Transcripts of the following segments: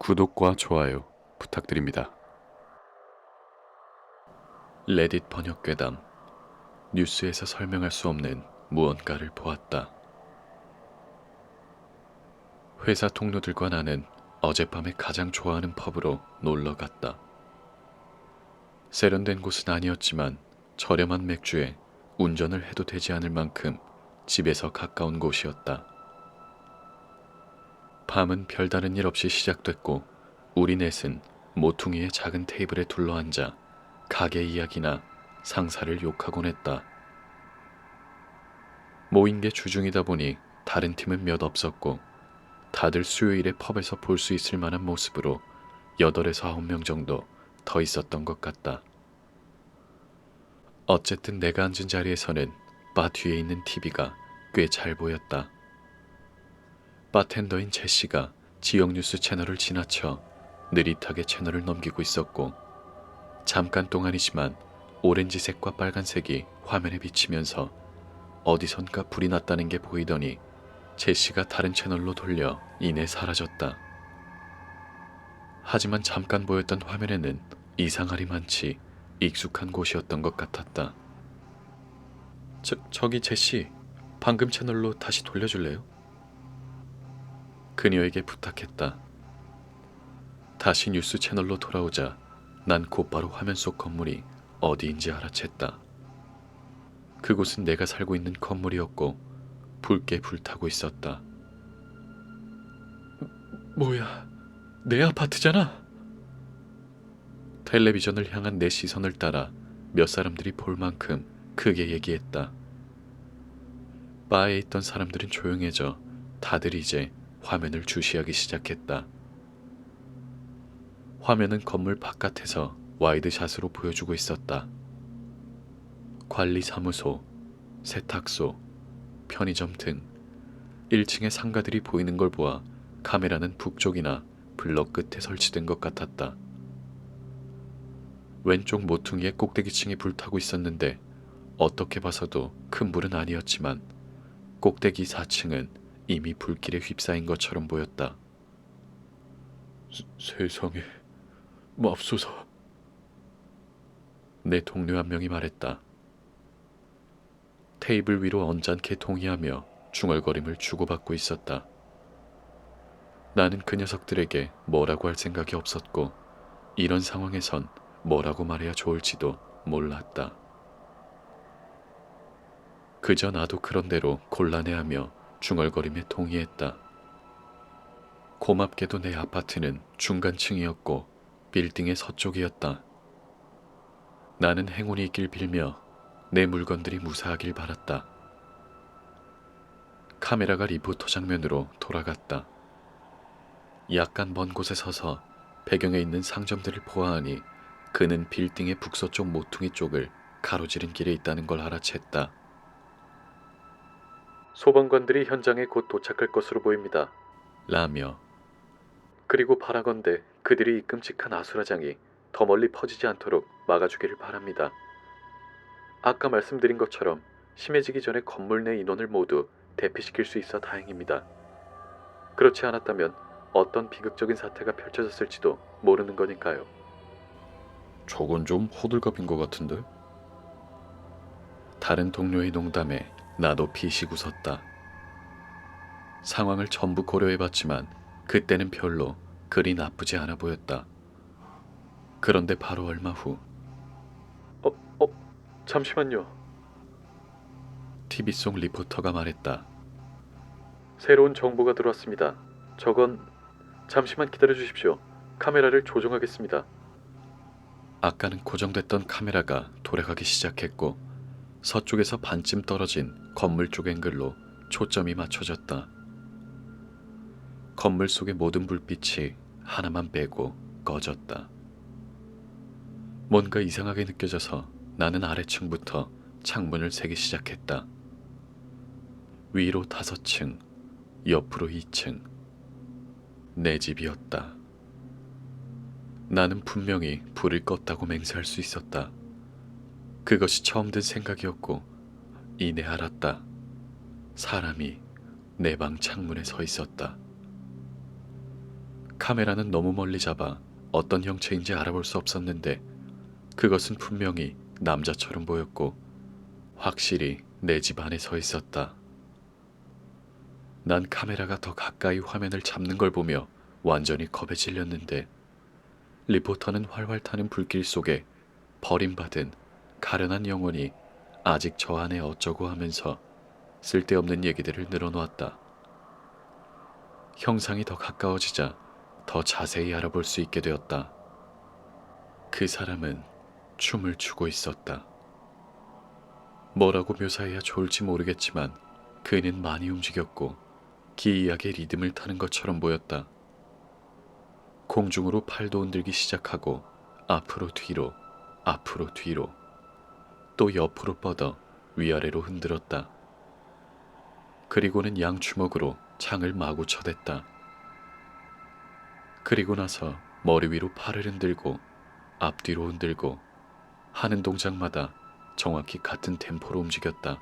구독과 좋아요 부탁드립니다. 레딧 번역괴담. 뉴스에서 설명할 수 없는 무언가를 보았다. 회사 동료들과 나는 어젯밤에 가장 좋아하는 펍으로 놀러 갔다. 세련된 곳은 아니었지만 저렴한 맥주에 운전을 해도 되지 않을 만큼 집에서 가까운 곳이었다. 밤은 별다른 일 없이 시작됐고 우리 넷은 모퉁이의 작은 테이블에 둘러앉아 가게 이야기나 상사를 욕하곤 했다. 모인 게 주중이다 보니 다른 팀은 몇 없었고 다들 수요일에 펍에서 볼 수 있을 만한 모습으로 8에서 9명 정도 더 있었던 것 같다. 어쨌든 내가 앉은 자리에서는 바 뒤에 있는 TV가 꽤 잘 보였다. 바텐더인 제시가 지역 뉴스 채널을 지나쳐 느릿하게 채널을 넘기고 있었고 잠깐 동안이지만 오렌지색과 빨간색이 화면에 비치면서 어디선가 불이 났다는 게 보이더니 제시가 다른 채널로 돌려 이내 사라졌다. 하지만 잠깐 보였던 화면에는 이상하리 많지 익숙한 곳이었던 것 같았다. 저기 제시, 방금 채널로 다시 돌려줄래요? 그녀에게 부탁했다. 다시 뉴스 채널로 돌아오자 난 곧바로 화면 속 건물이 어디인지 알아챘다. 그곳은 내가 살고 있는 건물이었고 붉게 불타고 있었다. 뭐야, 내 아파트잖아. 텔레비전을 향한 내 시선을 따라 몇 사람들이 볼 만큼 크게 얘기했다. 바에 있던 사람들은 조용해져 다들 이제 화면을 주시하기 시작했다. 화면은 건물 바깥에서 와이드샷으로 보여주고 있었다. 관리사무소, 세탁소, 편의점 등 1층의 상가들이 보이는 걸 보아 카메라는 북쪽이나 블럭 끝에 설치된 것 같았다. 왼쪽 모퉁이의 꼭대기층이 불타고 있었는데 어떻게 봐서도 큰 불은 아니었지만 꼭대기 4층은 이미 불길에 휩싸인 것처럼 보였다. 세상에, 맙소사. 내 동료 한 명이 말했다. 테이블 위로 언짢게 동의하며 중얼거림을 주고받고 있었다. 나는 그 녀석들에게 뭐라고 할 생각이 없었고 이런 상황에선 뭐라고 말해야 좋을지도 몰랐다. 그저 나도 그런 대로 곤란해하며 중얼거림에 동의했다. 고맙게도 내 아파트는 중간층이었고 빌딩의 서쪽이었다. 나는 행운이 있길 빌며 내 물건들이 무사하길 바랐다. 카메라가 리포터 장면으로 돌아갔다. 약간 먼 곳에 서서 배경에 있는 상점들을 보아하니 그는 빌딩의 북서쪽 모퉁이 쪽을 가로지른 길에 있다는 걸 알아챘다. 소방관들이 현장에 곧 도착할 것으로 보입니다. 라며. 그리고 바라건대 그들이 이 끔찍한 아수라장이 더 멀리 퍼지지 않도록 막아주기를 바랍니다. 아까 말씀드린 것처럼 심해지기 전에 건물 내 인원을 모두 대피시킬 수 있어 다행입니다. 그렇지 않았다면 어떤 비극적인 사태가 펼쳐졌을지도 모르는 거니까요. 저건 좀 호들갑인 것 같은데? 다른 동료의 농담에 나도 피식 웃었다. 상황을 전부 고려해봤지만 그때는 별로 그리 나쁘지 않아 보였다. 그런데 바로 얼마 후 잠시만요. TV 속 리포터가 말했다. 새로운 정보가 들어왔습니다. 저건 잠시만 기다려주십시오. 카메라를 조정하겠습니다. 아까는 고정됐던 카메라가 돌아가기 시작했고 서쪽에서 반쯤 떨어진 건물 쪽 앵글로 초점이 맞춰졌다. 건물 속의 모든 불빛이 하나만 빼고 꺼졌다. 뭔가 이상하게 느껴져서 나는 아래층부터 창문을 세기 시작했다. 위로 5층, 옆으로 2층. 내 집이었다. 나는 분명히 불을 껐다고 맹세할 수 있었다. 그것이 처음 든 생각이었고 이내 알았다. 사람이 내 방 창문에 서 있었다. 카메라는 너무 멀리 잡아 어떤 형체인지 알아볼 수 없었는데 그것은 분명히 남자처럼 보였고 확실히 내 집 안에 서 있었다. 난 카메라가 더 가까이 화면을 잡는 걸 보며 완전히 겁에 질렸는데 리포터는 활활 타는 불길 속에 버림받은 가련한 영혼이 아직 저 안에 어쩌고 하면서 쓸데없는 얘기들을 늘어놓았다. 형상이 더 가까워지자 더 자세히 알아볼 수 있게 되었다. 그 사람은 춤을 추고 있었다. 뭐라고 묘사해야 좋을지 모르겠지만 그는 많이 움직였고 기이하게 리듬을 타는 것처럼 보였다. 공중으로 팔도 흔들기 시작하고 앞으로 뒤로, 앞으로 뒤로, 또 옆으로 뻗어 위아래로 흔들었다. 그리고는 양주먹으로 창을 마구 쳐댔다. 그리고 나서 머리 위로 팔을 흔들고 앞뒤로 흔들고 하는 동작마다 정확히 같은 템포로 움직였다.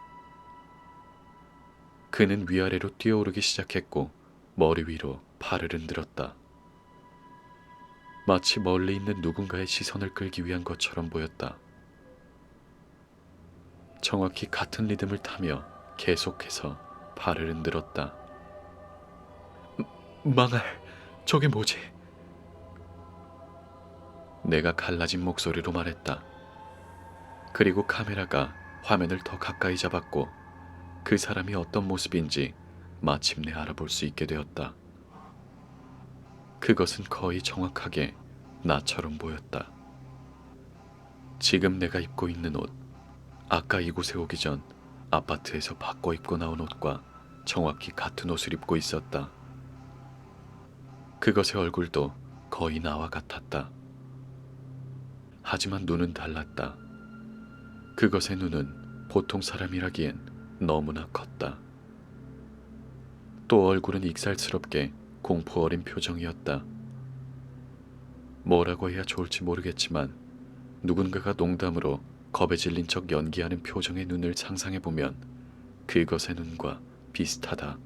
그는 위아래로 뛰어오르기 시작했고 머리 위로 팔을 흔들었다. 마치 멀리 있는 누군가의 시선을 끌기 위한 것처럼 보였다. 정확히 같은 리듬을 타며 계속해서 팔을 흔들었다. 망할, 저게 뭐지? 내가 갈라진 목소리로 말했다. 그리고 카메라가 화면을 더 가까이 잡았고 그 사람이 어떤 모습인지 마침내 알아볼 수 있게 되었다. 그것은 거의 정확하게 나처럼 보였다. 지금 내가 입고 있는 옷, 아까 이곳에 오기 전 아파트에서 바꿔 입고 나온 옷과 정확히 같은 옷을 입고 있었다. 그것의 얼굴도 거의 나와 같았다. 하지만 눈은 달랐다. 그것의 눈은 보통 사람이라기엔 너무나 컸다. 또 얼굴은 익살스럽게 공포 어린 표정이었다. 뭐라고 해야 좋을지 모르겠지만 누군가가 농담으로 겁에 질린 척 연기하는 표정의 눈을 상상해보면 그것의 눈과 비슷하다.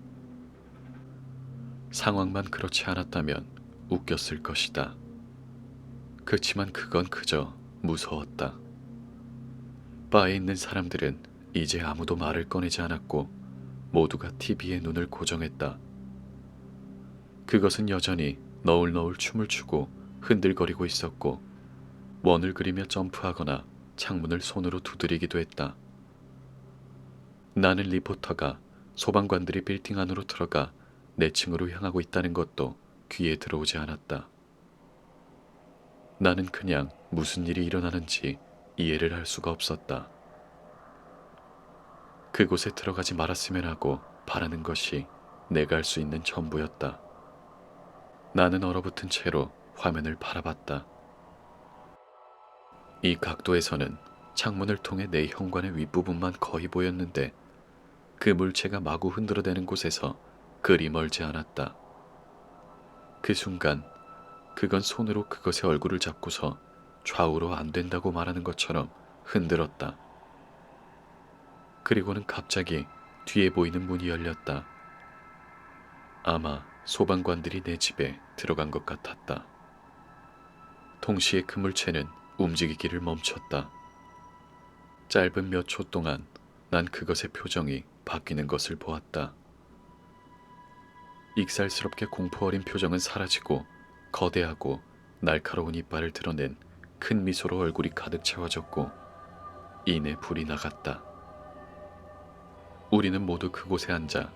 상황만 그렇지 않았다면 웃겼을 것이다. 그치만 그건 그저 무서웠다. 바에 있는 사람들은 이제 아무도 말을 꺼내지 않았고 모두가 TV에 눈을 고정했다. 그것은 여전히 너울너울 춤을 추고 흔들거리고 있었고 원을 그리며 점프하거나 창문을 손으로 두드리기도 했다. 나는 리포터가 소방관들이 빌딩 안으로 들어가 내 층으로 향하고 있다는 것도 귀에 들어오지 않았다. 나는 그냥 무슨 일이 일어나는지 이해를 할 수가 없었다. 그곳에 들어가지 말았으면 하고 바라는 것이 내가 할 수 있는 전부였다. 나는 얼어붙은 채로 화면을 바라봤다. 이 각도에서는 창문을 통해 내 현관의 윗부분만 거의 보였는데 그 물체가 마구 흔들어대는 곳에서 그리 멀지 않았다. 그 순간 그건 손으로 그것의 얼굴을 잡고서 좌우로 안 된다고 말하는 것처럼 흔들었다. 그리고는 갑자기 뒤에 보이는 문이 열렸다. 아마 소방관들이 내 집에 들어간 것 같았다. 동시에 그 물체는 움직이기를 멈췄다. 짧은 몇 초 동안 난 그것의 표정이 바뀌는 것을 보았다. 익살스럽게 공포 어린 표정은 사라지고 거대하고 날카로운 이빨을 드러낸 큰 미소로 얼굴이 가득 채워졌고 이내 불이 나갔다. 우리는 모두 그곳에 앉아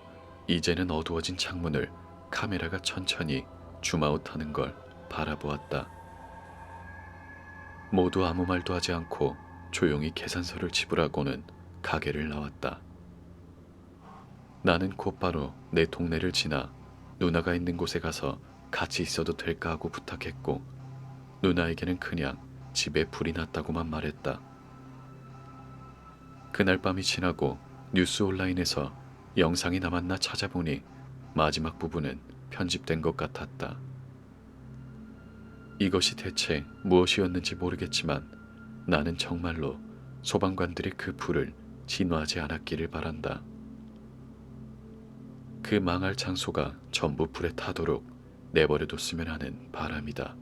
이제는 어두워진 창문을 카메라가 천천히 줌아웃하는 걸 바라보았다. 모두 아무 말도 하지 않고 조용히 계산서를 지불하고는 가게를 나왔다. 나는 곧바로 내 동네를 지나 누나가 있는 곳에 가서 같이 있어도 될까 하고 부탁했고 누나에게는 그냥 집에 불이 났다고만 말했다. 그날 밤이 지나고 뉴스 온라인에서 영상이 남았나 찾아보니 마지막 부분은 편집된 것 같았다. 이것이 대체 무엇이었는지 모르겠지만 나는 정말로 소방관들이 그 불을 진화하지 않았기를 바란다. 그 망할 장소가 전부 불에 타도록 내버려뒀으면 하는 바람이다.